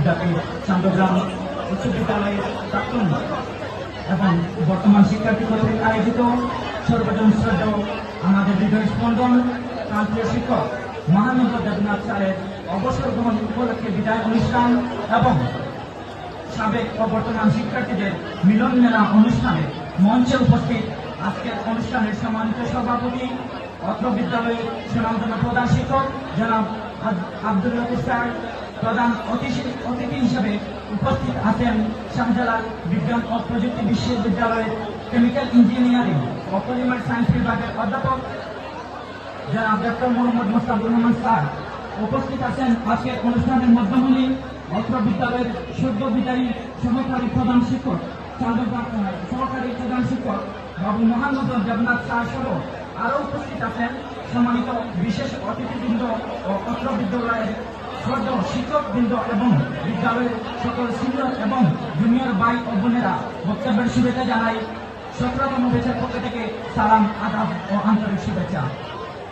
বিদ্যাপীঠ চন্দ্রগ্রাম উচ্চ বিদ্যালয়ের প্রাক্তন এবং বর্তমান শিক্ষার্থী কর্তৃক আয়োজিত সর্বজন শ্রদ্ধেয় আমাদের হৃদয় স্পন্দন প্রান্তীয় শিক্ষক মহানন্দ দেবনাথ স্যারের অবসর গ্রহণ উপলক্ষে বিদায় অনুষ্ঠান এবং সাবেক ও বর্তমান শিক্ষার্থীদের মিলন মেলা অনুষ্ঠানে মঞ্চে উপস্থিত আজকের অনুষ্ঠানের সম্মানিত সভাপতি অত্র বিদ্যালয়ের সুনামধন্য প্রধান শিক্ষক জনাব আব্দুল লতিফ স্যার, প্রধান অতিথি হিসেবে উপস্থিত আছেন শাহজালাল বিজ্ঞান ও প্রযুক্তি বিশ্ববিদ্যালয়ের কেমিক্যাল ইঞ্জিনিয়ারিং ও পলিমার সায়েন্স বিভাগের অধ্যাপক জনাব ডক্টর মোহাম্মদ মোস্তাফিজুর রহমান স্যার। উপস্থিত আছেন আজকের অনুষ্ঠানের মধ্যমণি অত্র বিদ্যালয়ের সদ্য বিদায়ী সহকারী প্রধান শিক্ষক বাবু মহানন্দ দেবনাথ স্যার সহ আরও উপস্থিত আছেন সম্মানিত বিশেষ অতিথিবৃন্দ ও অত্র বিদ্যালয়ের শ্রদ্ধ শিক্ষকবৃন্দ এবং বিদ্যালয়ের সকল সিনিয়র এবং জুনিয়র ভাই ও বোনেরা। বক্তব্যের শুভেচ্ছা জানাই 17তম ব্যাচের পক্ষ থেকে সালাম, আদাব ও আন্তরিক শুভেচ্ছা।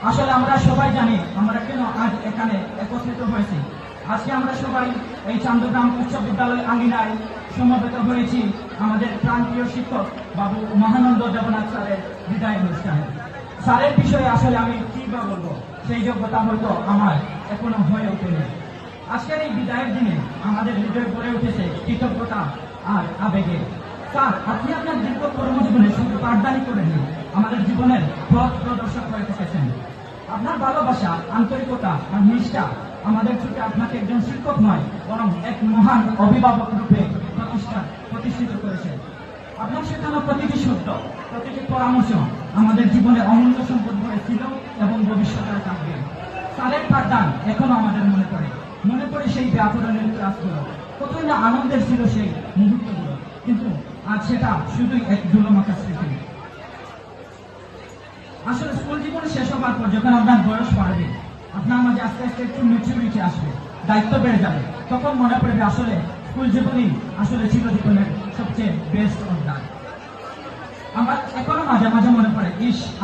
আসলে আমরা সবাই জানি আমরা কেন আজ এখানে একত্রিত হয়েছি। আজকে আমরা সবাই এই চন্দ্রগ্রাম উচ্চ বিদ্যালয় আঙ্গিনায় সমবেত হয়েছি আমাদের প্রান্তীয় শিক্ষক বাবু মহানন্দ দেবনাথ স্যারের বিদায় অনুষ্ঠানে। স্যারের বিষয়ে আসলে আমি কি বা বলবো, সেই যোগ্যতা হয়তো আমার এখনো হয়ে ওঠেনি। আজকের এই বিদায়ের দিনে আমাদের হৃদয় গড়ে উঠেছে কৃতজ্ঞতা আর আবেগে। স্যার, আপনি আপনার দীর্ঘ কর্মজীবনে শুধু পাঠদানই করেননি, আমাদের জীবনের পথ প্রদর্শক হয়ে থেকেছেন। আপনার ভালোবাসা, আন্তরিকতা আর নিষ্ঠা আমাদের চোখে আপনাকে একজন শিক্ষক নয় বরং এক মহান অভিভাবক রূপে প্রতিষ্ঠিত করেছে। আপনার শেখানো প্রতিটি সত্য, প্রতিটি পরামর্শ আমাদের জীবনে অমূল্য সম্পদ হয়েছিল এবং ভবিষ্যতে থাকবে। স্যারের পাঠদান এখনো আমাদের মনে পড়ে সেই ব্যাকরণের ক্লাসগুলো, কতই না আনন্দের ছিল সেই মুহূর্তগুলো, কিন্তু আজ সেটা শুধুই এক ধুলোমাখা স্মৃতি। আসলে স্কুল জীবন শেষ হবার পর যখন আপনার বয়স বাড়বে, আপনার মাঝে আস্তে আস্তে একটু ম্যাচুরিটি আসবে, দায়িত্ব বেড়ে যাবে, তখন মনে পড়বে আসলে স্কুল জীবনই আসলে ছিল জীবনের সবচেয়ে বেস্ট অধ্যায়। আমার এখনো মাঝে মাঝে মনে পড়ে,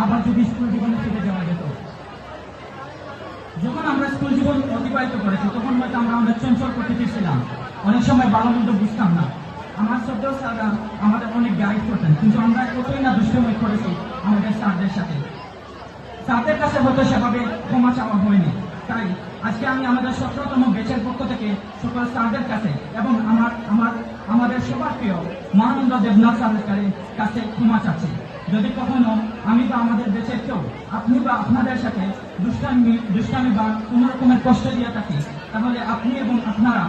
আবার যদি স্কুল জীবনে ফিরে যাওয়া যেত। যখন আমরা স্কুল জীবন অতিবাহিত করেছি তখন হয়তো আমরা অনেক চঞ্চল প্রকৃতির ছিলাম, অনেক সময় ভালো মন্দ বুঝতাম না। আমার শ্রদ্ধেয় স্যাররা আমাদের অনেক গাইড করতেন, কিন্তু আমরা কতই না দুষ্টুমি করেছি আমাদের স্যারদের সাথে। স্যারদের কাছে হয়তো সেভাবে ক্ষমা চাওয়া হয়নি। তাই আজকে আমি আমাদের 17তম ব্যাচের পক্ষ থেকে সকল স্যারদের কাছে এবং আমাদের সবার প্রিয় মহানন্দ দেবনাথ স্যারের কাছে ক্ষমা চাচ্ছি। যদি কখনো আমি বা আমাদের ব্যাচের কেউ আপনি বা আপনাদের সাথে দুষ্টামি বা কোনো রকমের কষ্ট দিয়ে থাকি, তাহলে আপনি এবং আপনারা